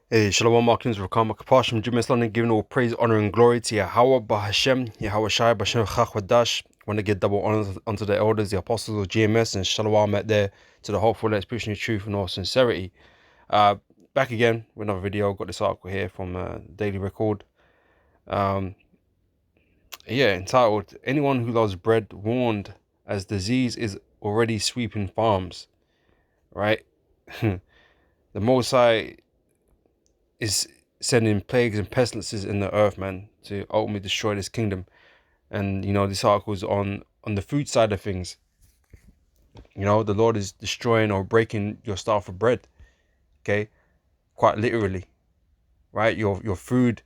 Hey, Shalom, Markins, Rakam, Kapashim, Jim London, giving all praise, honor, and glory to Yahweh, Bahashem, Yahweh Shai, Bashem, Chachwadash. Want to give double honor unto the elders, the apostles of GMS, and Shalom out there to the hopeful that's preaching the truth and all sincerity. Back again with another video. Got this article here from Daily Record. Entitled, Anyone Who Loves Bread Warned as Disease is Already Sweeping Farms. Right? The Mosai is sending plagues and pestilences in the earth, man, to ultimately destroy this kingdom. And this article is on the food side of things. The Lord is destroying or breaking your staff of bread. Okay, quite literally, right? Your food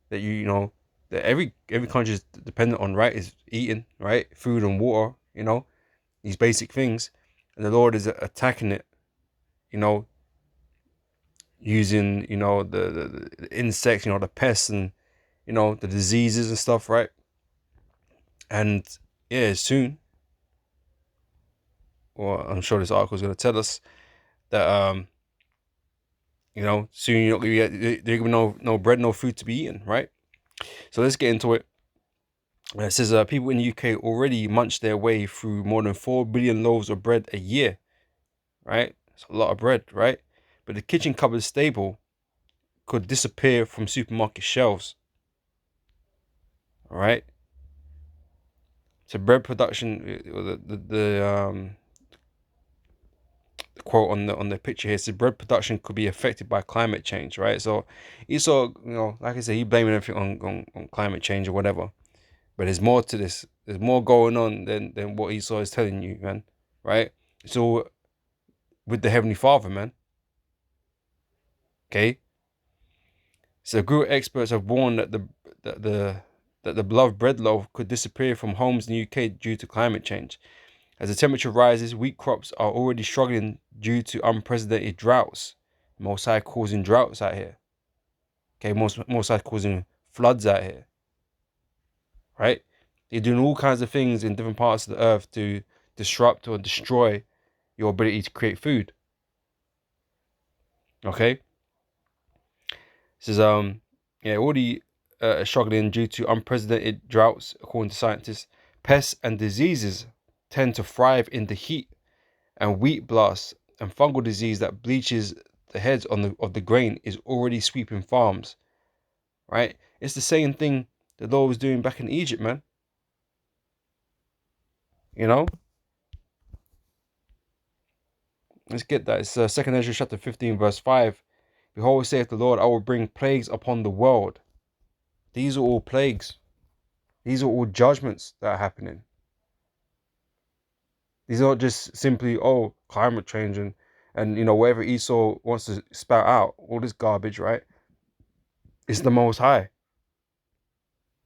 that that every country is dependent on, right? Is eating, right? Food and water. These basic things, and the Lord is attacking it. Using the insects, the pests and the diseases and stuff, right? And yeah, soon, or I'm sure this article is going to tell us that soon you're not gonna be, there's gonna be no bread, no food to be eaten, right? So let's get into it. It says people in the UK already munch their way through more than 4 billion loaves of bread a year, right? It's a lot of bread, right? But the kitchen cupboard staple could disappear from supermarket shelves, all right? So bread production, the quote on the picture here says bread production could be affected by climate change, right? So he saw, like I said, he blaming everything on climate change or whatever. But there's more to this. There's more going on than what Esau is telling you, man. Right? So with the Heavenly Father, man. Okay. So group experts have warned that the beloved bread loaf could disappear from homes in the UK due to climate change. As the temperature rises, wheat crops are already struggling due to unprecedented droughts. Most high causing droughts out here. Okay, most high causing floods out here. Right? They're doing all kinds of things in different parts of the earth to disrupt or destroy your ability to create food. Okay? This is already struggling due to unprecedented droughts, according to scientists. Pests and diseases tend to thrive in the heat, and wheat blasts and fungal disease that bleaches the heads of the grain is already sweeping farms. Right? It's the same thing the Lord was doing back in Egypt, man. You know? Let's get that. It's 2nd Ezra chapter 15, verse 5. Behold, saith the Lord, I will bring plagues upon the world. These are all plagues. These are all judgments that are happening. These are not just simply, climate change and whatever Esau wants to spout out, all this garbage, right? It's the Most High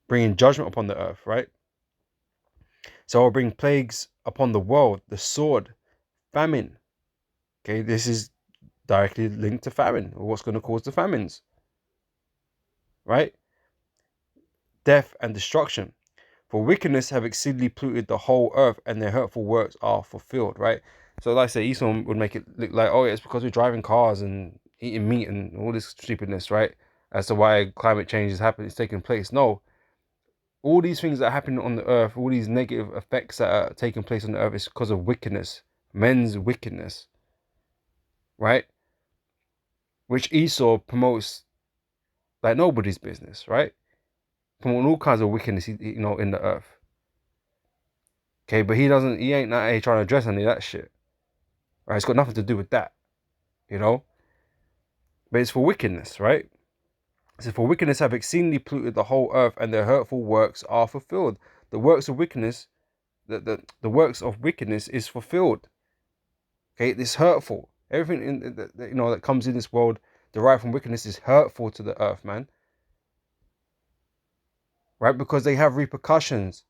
bringing judgment upon the earth, right? So I'll bring plagues upon the world, the sword, famine. Okay, this is directly linked to famine, or what's going to cause the famines, right? Death and destruction. For wickedness have exceedingly polluted the whole earth, and their hurtful works are fulfilled, right? So like I say, Esau would make it look like, oh, yeah, it's because we're driving cars and eating meat and all this stupidness, right? As to why climate change is happening, it's taking place. No, all these things that are happening on the earth, all these negative effects that are taking place on the earth is because of wickedness, men's wickedness, right? Which Esau promotes like nobody's business, right? Promoting all kinds of wickedness, in the earth. Okay, but he ain't not trying to address any of that shit. Right? It's got nothing to do with that, But it's for wickedness, right? So for wickedness have exceedingly polluted the whole earth, and their hurtful works are fulfilled. The works of wickedness, the works of wickedness is fulfilled. Okay, it's hurtful. Everything that comes in this world derived from wickedness is hurtful to the earth, man. Right? Because they have repercussions.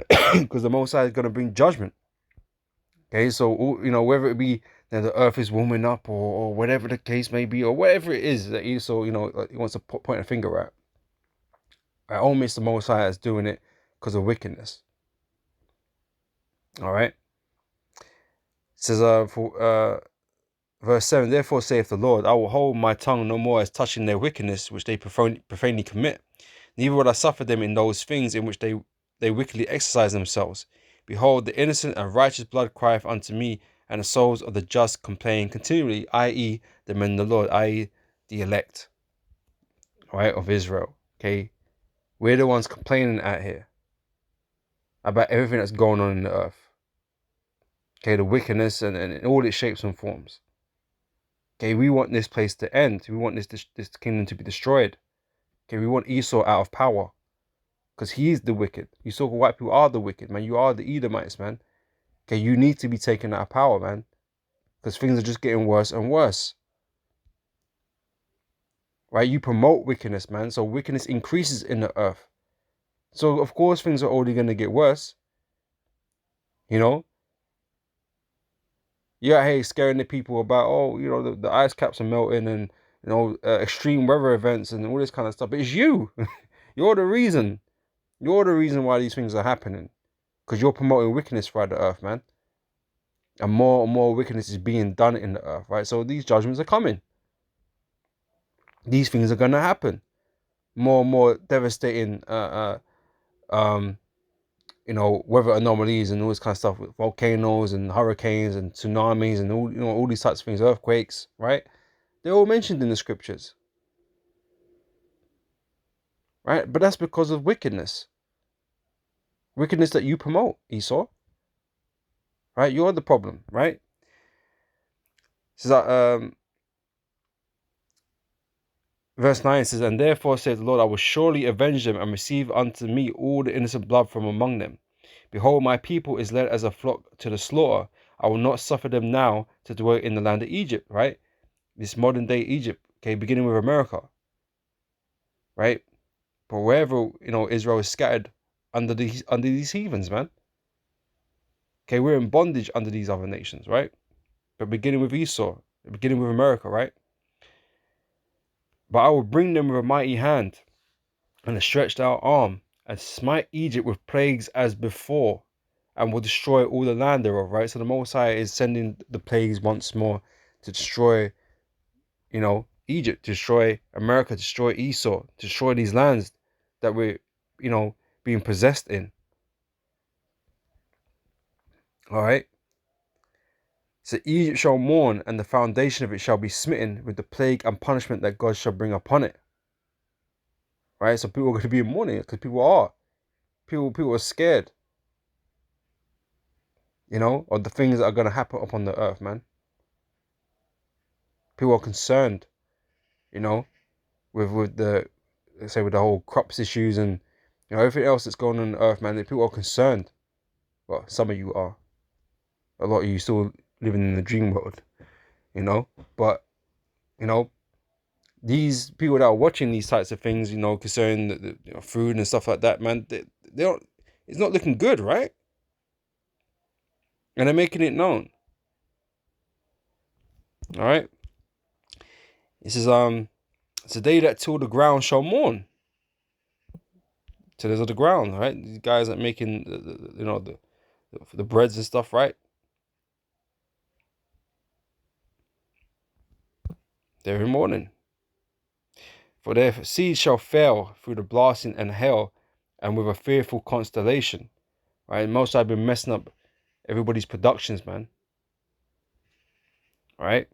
Because the Most High is going to bring judgment. Okay, so whether it be that the earth is warming up or whatever the case may be, or whatever it is that Esau, he wants to point a finger at. I almost the Most High is doing it because of wickedness. All right. It says Verse 7, therefore saith the Lord, I will hold my tongue no more as touching their wickedness, which they profanely commit. Neither will I suffer them in those things in which they wickedly exercise themselves. Behold, the innocent and righteous blood crieth unto me, and the souls of the just complain continually, i.e., the men of the Lord, i.e., the elect, right, of Israel. Okay, we're the ones complaining out here about everything that's going on in the earth. Okay, the wickedness and in all its shapes and forms. Okay, we want this place to end. We want this kingdom to be destroyed. Okay, we want Esau out of power because he's the wicked. You saw white people are the wicked, man. You are the Edomites, man. Okay, you need to be taken out of power, man, because things are just getting worse and worse. Right? You promote wickedness, man. So wickedness increases in the earth. So of course things are only going to get worse. You know, you're out here scaring the people about, oh, you know, the ice caps are melting and, you know, extreme weather events and all this kind of stuff. But it's you. You're the reason. You're the reason why these things are happening. Because you're promoting wickedness throughout the earth, man. And more wickedness is being done in the earth, right? So these judgments are coming. These things are going to happen. More and more devastating, you know, weather anomalies and all this kind of stuff with volcanoes and hurricanes and tsunamis and all, you know, all these types of things, earthquakes, right? They're all mentioned in the scriptures, right? But that's because of wickedness that you promote, Esau, right? You're the problem, right? So that, verse 9 says, and therefore saith the Lord, I will surely avenge them and receive unto me all the innocent blood from among them. Behold, my people is led as a flock to the slaughter. I will not suffer them now to dwell in the land of Egypt, right? This modern day Egypt, okay, beginning with America, right? But wherever, you know, Israel is scattered under these heathens, man. Okay, we're in bondage under these other nations, right? But beginning with Esau, beginning with America, right? But I will bring them with a mighty hand and a stretched out arm, and smite Egypt with plagues as before, and will destroy all the land thereof, right? So the Most High is sending the plagues once more to destroy, you know, Egypt, to destroy America, to destroy Esau, to destroy these lands that we're, you know, being possessed in. All right. So Egypt shall mourn, and the foundation of it shall be smitten with the plague and punishment that God shall bring upon it. Right. So people are going to be in mourning because people are scared, you know, of the things that are going to happen upon the earth, man. People are concerned, you know, with the, let's say, with the whole crops issues and, you know, everything else that's going on the earth, man. People are concerned. Well, some of you are. A lot of you still living in the dream world, you know. But, you know, these people that are watching these types of things, you know, concerning the you know, food and stuff like that, man, they don't. It's not looking good, right? And they're making it known. All right. This is it's a day that till the ground shall mourn. Tillers of the ground, right? These guys that making you know the breads and stuff, right? They're in mourning. For their seed shall fail through the blasting and hail, and with a fearful constellation. Right? Most I've been messing up everybody's productions, man. Right?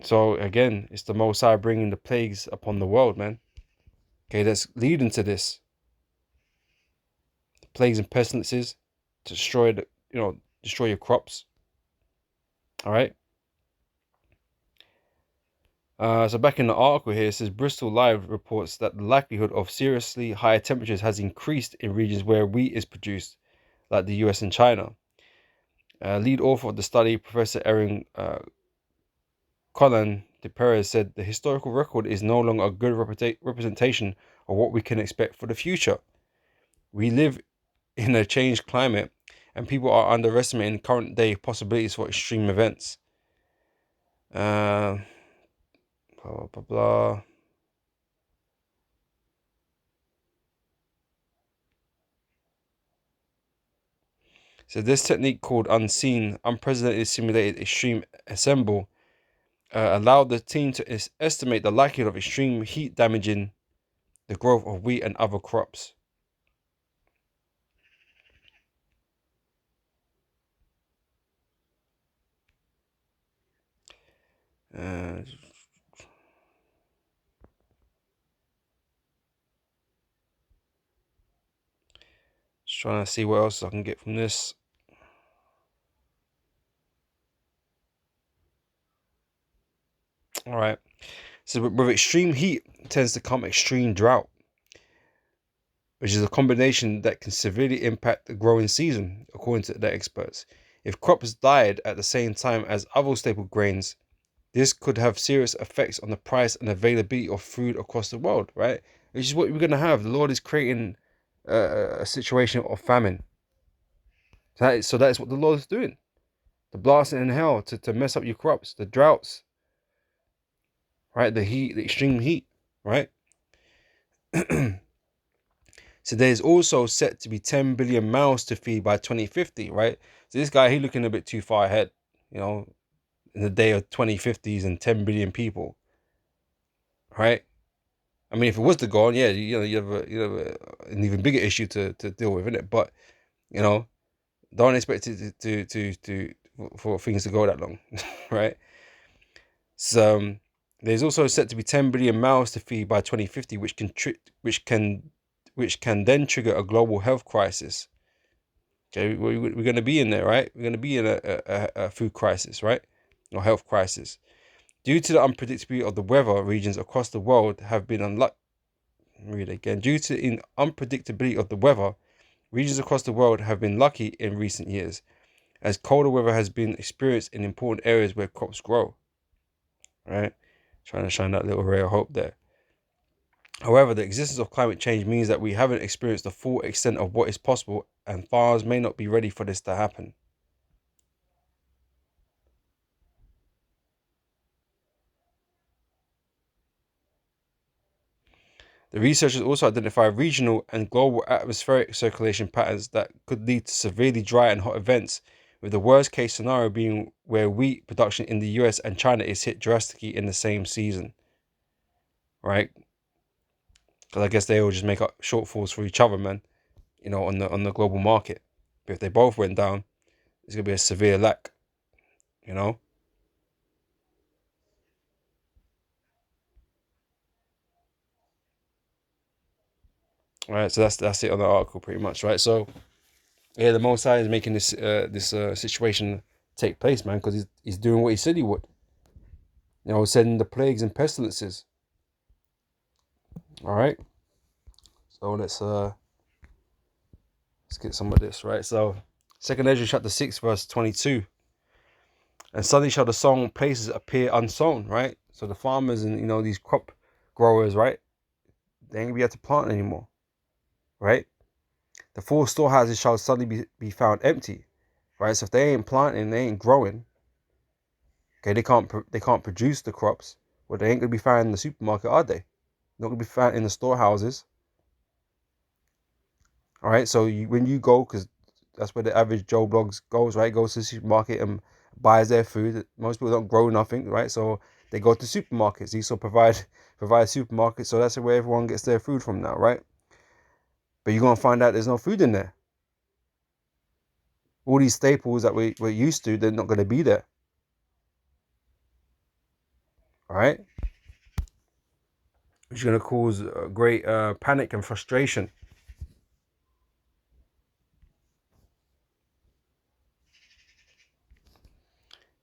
So again, it's the Most High bringing the plagues upon the world, man. Okay, that's leading to this. Plagues and pestilences to destroy the, you know, destroy your crops. All right. So back in the article here, it says Bristol Live reports that the likelihood of seriously higher temperatures has increased in regions where wheat is produced, like the US and China. Lead author of the study, Professor Erin Colin de Perez, said the historical record is no longer a good representation of what we can expect for the future. We live in a changed climate, and people are underestimating current day possibilities for extreme events. Blah, blah, blah, blah. So this technique called unseen, unprecedented simulated extreme assemble allowed the team to estimate the likelihood of extreme heat damaging the growth of wheat and other crops. Just trying to see what else I can get from this. All right. So with extreme heat tends to come extreme drought, which is a combination that can severely impact the growing season, according to the experts. If crops died at the same time as other staple grains, this could have serious effects on the price and availability of food across the world, right? Which is what we're going to have. The Lord is creating a situation of famine. So that is what the Lord is doing. The blasting in hell to mess up your crops, the droughts, right? The heat, the extreme heat, right? So there's also set to be 10 billion mouths to feed by 2050, right? So this guy, he looking a bit too far ahead, you know, in the day of 2050s and 10 billion people, right? I mean, if it was the goal, yeah, you have an even bigger issue to deal with, isn't it? But you know, don't expect it to for things to go that long, right? So there's also set to be 10 billion mouths to feed by 2050, which can then trigger a global health crisis. Okay, we're going to be in there, right? We're going to be in a food crisis, right? Or health crisis. Due to the unpredictability of the weather, regions across the world have been unlucky. Read again. Due to the unpredictability of the weather, regions across the world have been lucky in recent years, as colder weather has been experienced in important areas where crops grow. Right? Trying to shine that little ray of hope there. However, the existence of climate change means that we haven't experienced the full extent of what is possible, and farmers may not be ready for this to happen. The researchers also identified regional and global atmospheric circulation patterns that could lead to severely dry and hot events, with the worst case scenario being where wheat production in the US and China is hit drastically in the same season. Right? Because I guess they all just make up shortfalls for each other, man, you know, on the global market. But if they both went down, it's gonna be a severe lack, you know? Right, so that's it on the article pretty much, right? So yeah, the Most High is making this situation take place, man, because he's doing what he said he would. You know, sending the plagues and pestilences. All right. So let's get some of this, right? So Second Ezra chapter 6, verse 22. And suddenly shall the sown places appear unsown, right? So the farmers and these crop growers, right? They ain't gonna be able to plant anymore, right? The full storehouses shall suddenly be found empty, right? So if they ain't planting, they ain't growing, okay, they can't produce the crops. Well, they ain't gonna be found in the supermarket, are they? Not gonna be found in the storehouses. All right. So when you go, because that's where the average Joe Blogs goes, right? Goes to the supermarket and buys their food. Most people don't grow nothing, right? So they go to supermarkets. These will provide supermarkets. So that's where everyone gets their food from now, right? But you're gonna find out there's no food in there. All these staples that we're used to, they're not gonna be there. All right. Which is gonna cause great panic and frustration.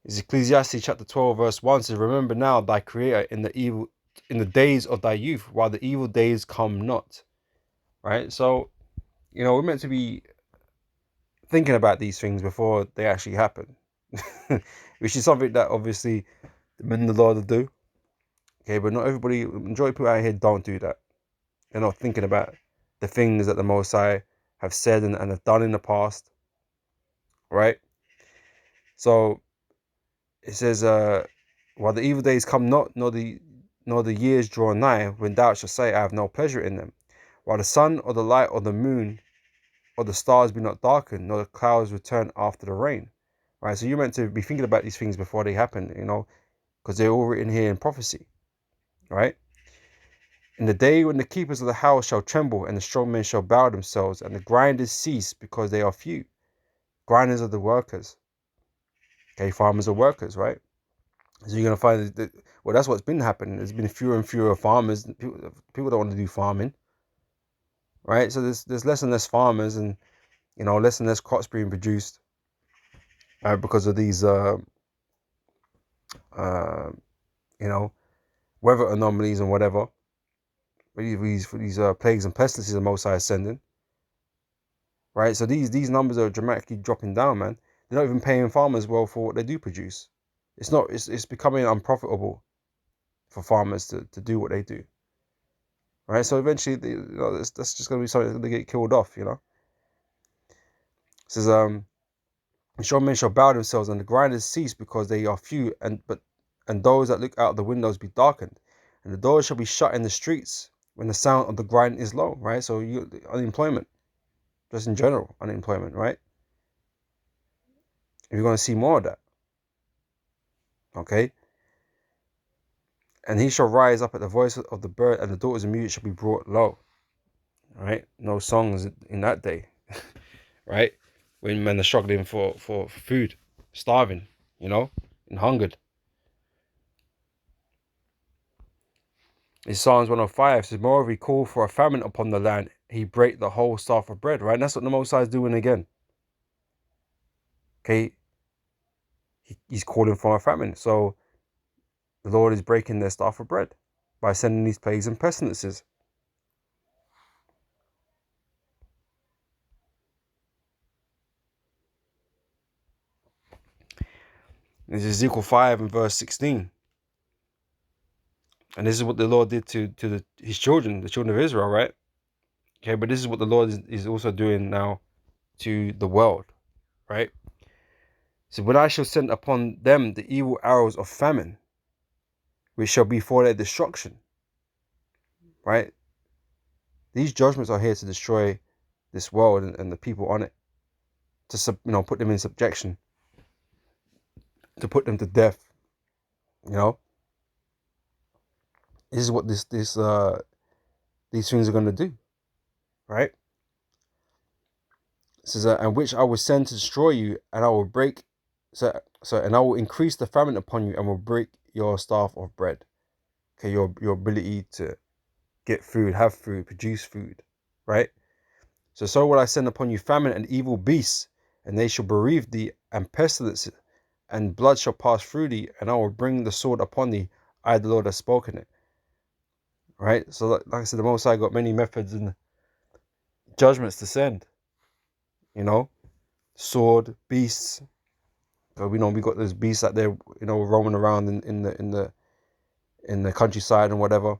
Is Ecclesiastes chapter 12, verse 1 says, remember now thy creator in the days of thy youth, while the evil days come not. Right? So, we're meant to be thinking about these things before they actually happen. Which is something that obviously the men of the Lord will do. Okay, but not everybody, majority of people out here don't do that. They're not thinking about the things that the Most High have said and have done in the past. Right? So it says, while the evil days come not, nor the years draw nigh, when thou shalt say, I have no pleasure in them. While the sun or the light or the moon or the stars be not darkened, nor the clouds return after the rain. Right? So you're meant to be thinking about these things before they happen, because they're all written here in prophecy. Right? In the day when the keepers of the house shall tremble, and the strong men shall bow themselves, and the grinders cease because they are few. Grinders are the workers. Okay, farmers are workers, right? So you're gonna find that, well, that's what's been happening. There's been fewer and fewer farmers. People don't want to do farming, right? So there's less and less farmers, and less and less crops being produced, because of these uh, you know weather anomalies and whatever. These plagues and pestilences the Most High is sending, right? So these numbers are dramatically dropping down, man. They're not even paying farmers well for what they do produce. It's not. It's becoming unprofitable for farmers to do what they do, right? So eventually, that's just going to be something that's going to get killed off, It says, strong men shall bow themselves, and the grinders cease because they are few, and those that look out of the windows be darkened, and the doors shall be shut in the streets when the sound of the grind is low, right? So unemployment, just in general, unemployment, right? You're going to see more of that, okay? And he shall rise up at the voice of the bird, and the daughters of music shall be brought low, right? No songs in that day, right? When men are struggling for food, starving, and hungered. In Psalms 105, it says, moreover, he called for a famine upon the land. He break the whole staff of bread, right? And that's what the Most High is doing again. Okay? He's calling for a famine. So the Lord is breaking their staff of bread by sending these plagues and pestilences. This is Ezekiel 5 and verse 16. And this is what the Lord did to his children, the children of Israel, right? Okay, but this is what the Lord is also doing now to the world, right? So when I shall send upon them the evil arrows of famine, which shall be for their destruction, right? These judgments are here to destroy this world and the people on it, to put them in subjection, to put them to death. This is what these things are going to do, right? It says, and which I will send to destroy you, and I will break, and I will increase the famine upon you, and will break your staff of bread. Okay, your ability to get food, have food, produce food, right? So will I send upon you famine and evil beasts, and they shall bereave thee, and pestilence, and blood shall pass through thee, and I will bring the sword upon thee. I, the Lord, have spoken it. Right? So, like I said, the Most High got many methods and judgments to send. Sword, beasts. So we got those beasts out there, roaming around in the countryside and whatever.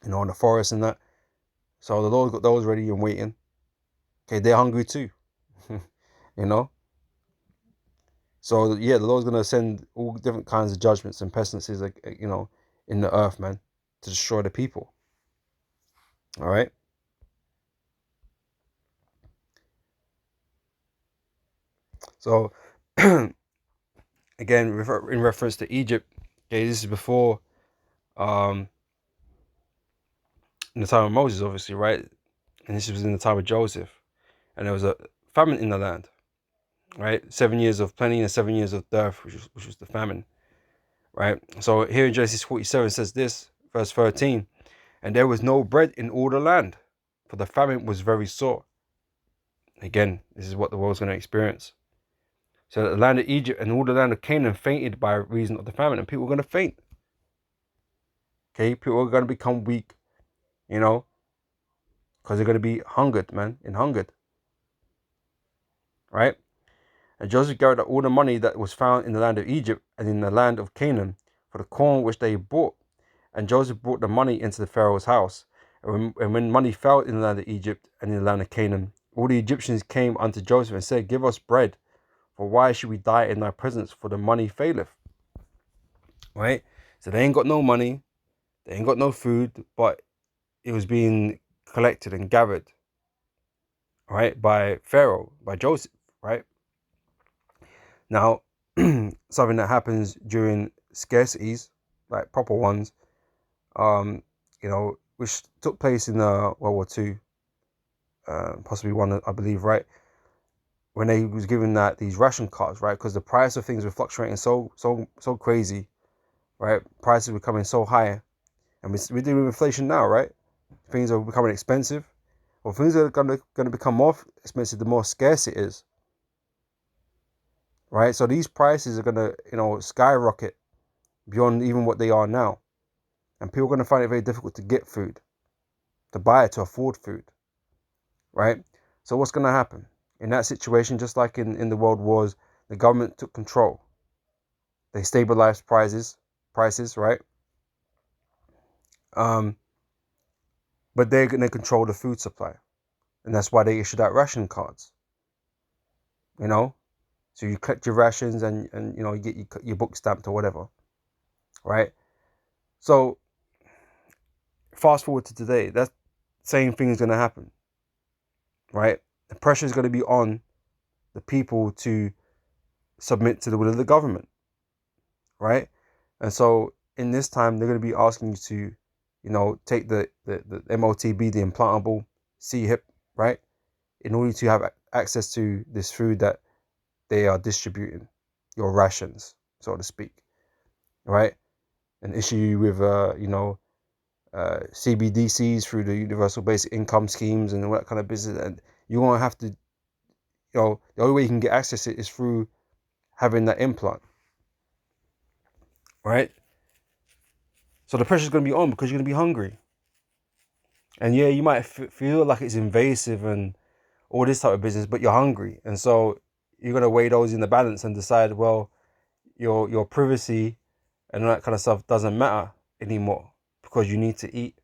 In the forest and that. So the Lord got those ready and waiting. Okay, they're hungry too. you know. So yeah, the Lord's gonna send all different kinds of judgments and pestilences, like in the earth, man, to destroy the people. All right. So again, in reference to Egypt, okay, this is before, in the time of Moses, obviously, right? And this was in the time of Joseph, and there was a famine in the land, right? 7 years of plenty and 7 years of dearth, which was the famine, right? So here in Genesis 47 says this, verse 13, and there was no bread in all the land, for the famine was very sore. Again, this is what the world's going to experience. So the land of Egypt and all the land of Canaan fainted by reason of the famine, and people are going to faint. Okay, people are going to become weak, because they're going to be hungered, man, and hungered, right? And Joseph gathered all the money that was found in the land of Egypt and in the land of Canaan for the corn which they bought. And Joseph brought the money into the Pharaoh's house. And when money fell in the land of Egypt and in the land of Canaan, all the Egyptians came unto Joseph and said, give us bread, for why should we die in thy presence? For the money faileth. Right? So they ain't got no money, they ain't got no food, but it was being collected and gathered. right, by Pharaoh, by Joseph, right? Now, something that happens during scarcities, like proper ones, um, which took place in World War II, possibly one, I believe, right? When they was given that these ration cards, right? Because the price of things were fluctuating so crazy, right? Prices were becoming so high, and we're dealing with inflation now, right? Things are becoming expensive. Well, things are gonna become more expensive the more scarce it is, right? So these prices are gonna skyrocket beyond even what they are now, and people are gonna find it very difficult to get food, to buy it, to afford food, right? So what's gonna happen in that situation? Just like in the world wars, the government took control. They stabilized prices, right? Um, but they're gonna control the food supply, and that's why they issued out ration cards. You know, so you collect your rations and you get your book stamped or whatever, right? So fast forward to today, that same thing is going to happen, right? The pressure is going to be on the people to submit to the will of the government, right? And so in this time, they're going to be asking you to, take the MOTB, the implantable C-hip, right? In order to have access to this food that they are distributing, your rations, so to speak, right? And issue you with, CBDCs through the universal basic income schemes and all that kind of business. And you're going to have to, the only way you can get access to it is through having that implant, right? So the pressure's going to be on because you're going to be hungry. And yeah, you might feel like it's invasive and all this type of business, but you're hungry. And so you're going to weigh those in the balance and decide, well, your privacy and all that kind of stuff doesn't matter anymore because you need to eat.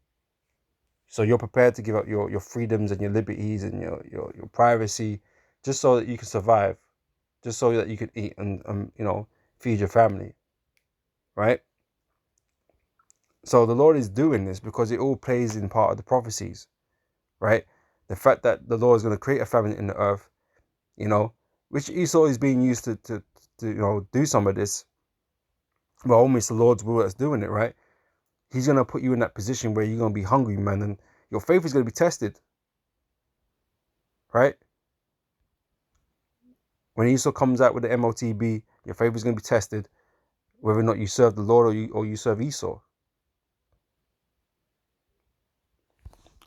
So you're prepared to give up your freedoms and your liberties and your privacy just so that you can survive, just so that you can eat and feed your family, right? So the Lord is doing this because it all plays in part of the prophecies, right? The fact that the Lord is going to create a famine in the earth, which Esau is being used to do some of this. Well, almost the Lord's will that's doing it, right? He's going to put you in that position where you're going to be hungry, man, and your faith is going to be tested, right? When Esau comes out with the MOTB, your faith is going to be tested, whether or not you serve the Lord or you serve Esau.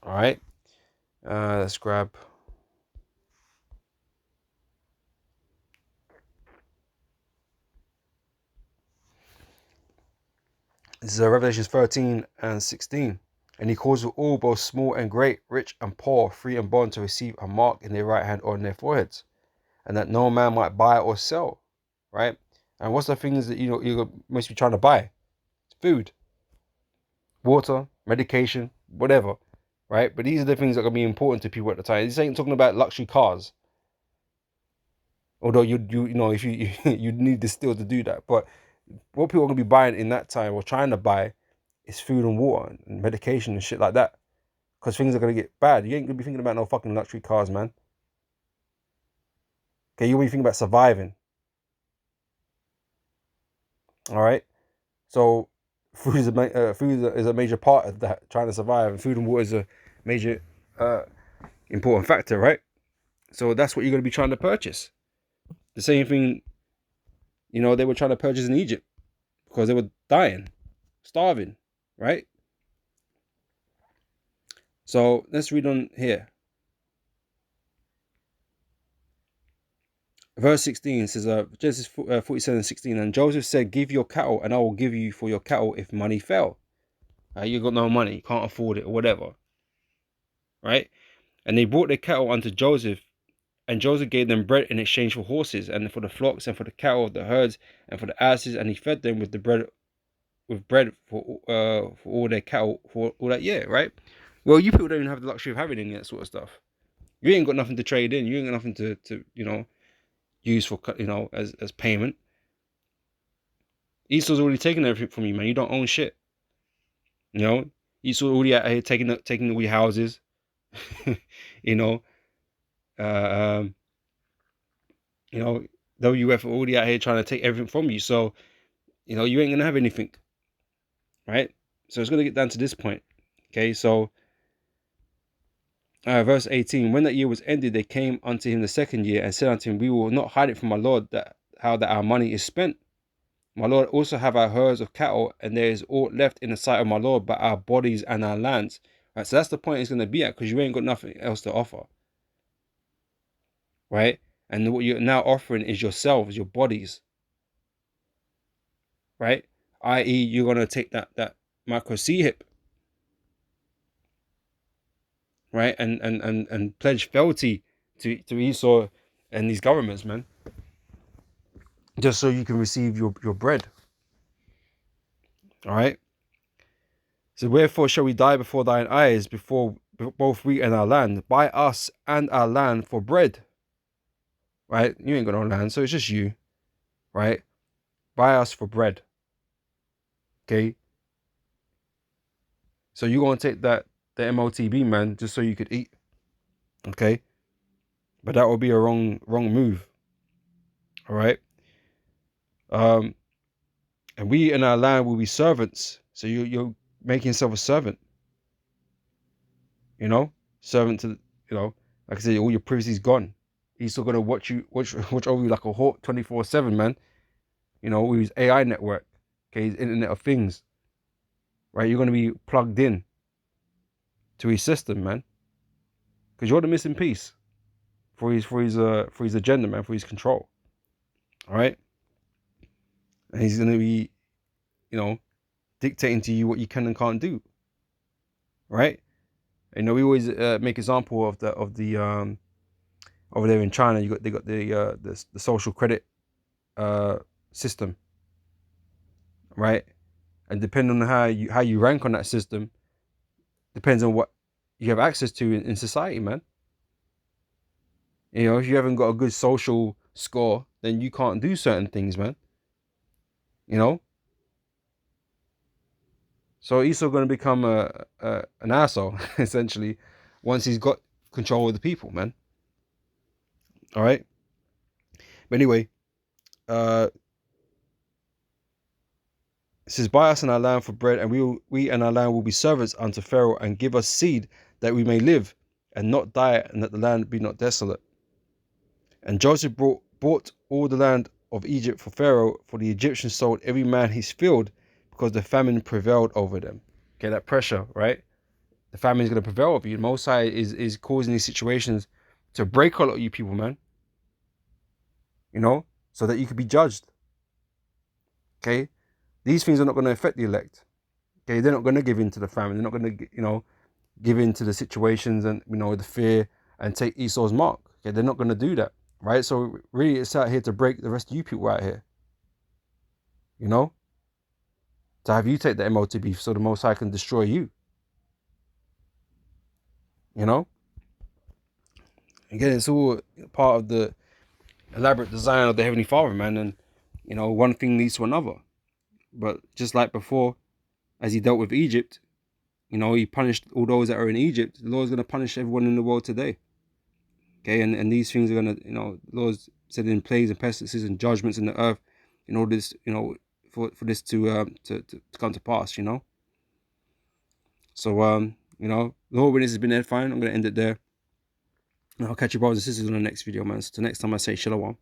All right, let's grab. This is Revelations 13 and 16. And he calls for all, both small and great, rich and poor, free and bond, to receive a mark in their right hand or in their foreheads, and that no man might buy or sell, right? And what's the things that you must be trying to buy? Food, water, medication, whatever, right? But these are the things that are going to be important to people at the time. This ain't talking about luxury cars, although if you you need this still to do that. But what people are going to be buying in that time or trying to buy is food and water and medication and shit like that, because things are going to get bad. You ain't going to be thinking about no fucking luxury cars, man. Okay, you're going to be thinking about surviving. All right, so food is a major part of that, trying to survive, and food and water is a major important factor, right? So that's what you're going to be trying to purchase. The same thing, they were trying to purchase in Egypt because they were dying, starving, right? So let's read on here. Verse 16 says, Genesis 47:16, and Joseph said, give your cattle and I will give you for your cattle if money fail. You got no money, can't afford it or whatever, right? And they brought their cattle unto Joseph, and Joseph gave them bread in exchange for horses, and for the flocks, and for the cattle of the herds, and for the asses, and he fed them with bread for all their cattle for all that year, right? Well, you people don't even have the luxury of having any of that sort of stuff. You ain't got nothing to trade in. You ain't got nothing to use for as payment. Esau's already taken everything from you, man. You don't own shit. Esau already out here taking away houses, Uh, you know, WF are already out here trying to take everything from you. So, you know, you ain't gonna have anything, right? So it's gonna get down to this point. Okay, so verse 18, when that year was ended, they came unto him the second year and said unto him, we will not hide it from my Lord that how that our money is spent. My Lord also have our herds of cattle, and there is aught left in the sight of my Lord but our bodies and our lands. Right, so that's the point it's going to be at, because you ain't got nothing else to offer, right? And what you're now offering is yourselves, your bodies, right? I.e., you're going to take that micro C hip, right? And pledge fealty to Esau and these governments, man, just so you can receive your bread. All right. So wherefore shall we die before thine eyes, before both we and our land? Buy us and our land for bread. Right? You ain't got no land, so it's just you. Right? Buy us for bread. Okay. So you're gonna take the MOTB, man, just so you could eat. Okay. But that would be a wrong move. All right. And we and our land will be servants. So you're making yourself a servant. You know, servant to, you know, like I said, all your privacy's gone. He's still gonna watch over you like a hawk 24/7, man. You know, with his AI network, okay, his Internet of Things, right? You're gonna be plugged in to his system, man, because you're the missing piece for his agenda, man, for his control. All right, and he's gonna be, you know, dictating to you what you can and can't do. Right? You know, we always make example of the over there in China. They got the social credit system, right? And depending on how you rank on that system, depends on what you have access to in society, man. You know, if you haven't got a good social score, then you can't do certain things, man. You know, so Esau going to become an asshole essentially once he's got control of the people, man. All right. But anyway, uh, it says, "Buy us and our land for bread, and we and our land will be servants unto Pharaoh, and give us seed that we may live, and not die, and that the land be not desolate." And Joseph bought all the land of Egypt for Pharaoh, for the Egyptians sold every man his field, because the famine prevailed over them. Okay, that pressure, right? The famine is going to prevail over you. Mosai is causing these situations to break a lot of you people, man. You know, so that you could be judged. Okay, these things are not going to affect the elect. Okay, they're not going to give in to the famine. They're not going to, you know, give in to the situations and, you know, the fear and take Esau's mark. Okay, they're not going to do that, right? So really, it's out here to break the rest of you people out here. You know, to have you take the MOTB so the Most High can destroy you. You know, again, it's all part of the elaborate design of the Heavenly Father, man. And you know, one thing leads to another. But just like before, as he dealt with Egypt, you know, he punished all those that are in Egypt. The Lord's going to punish everyone in the world today. Okay, and these things are going to, you know, the Lord's set in plagues and pestilences and judgments in the earth in order this, you know, for this to come to pass, you know. So you know, the whole witness has been edifying. I'm going to end it there. And I'll catch you brothers and sisters on the next video, man. So till next time, I say shalom.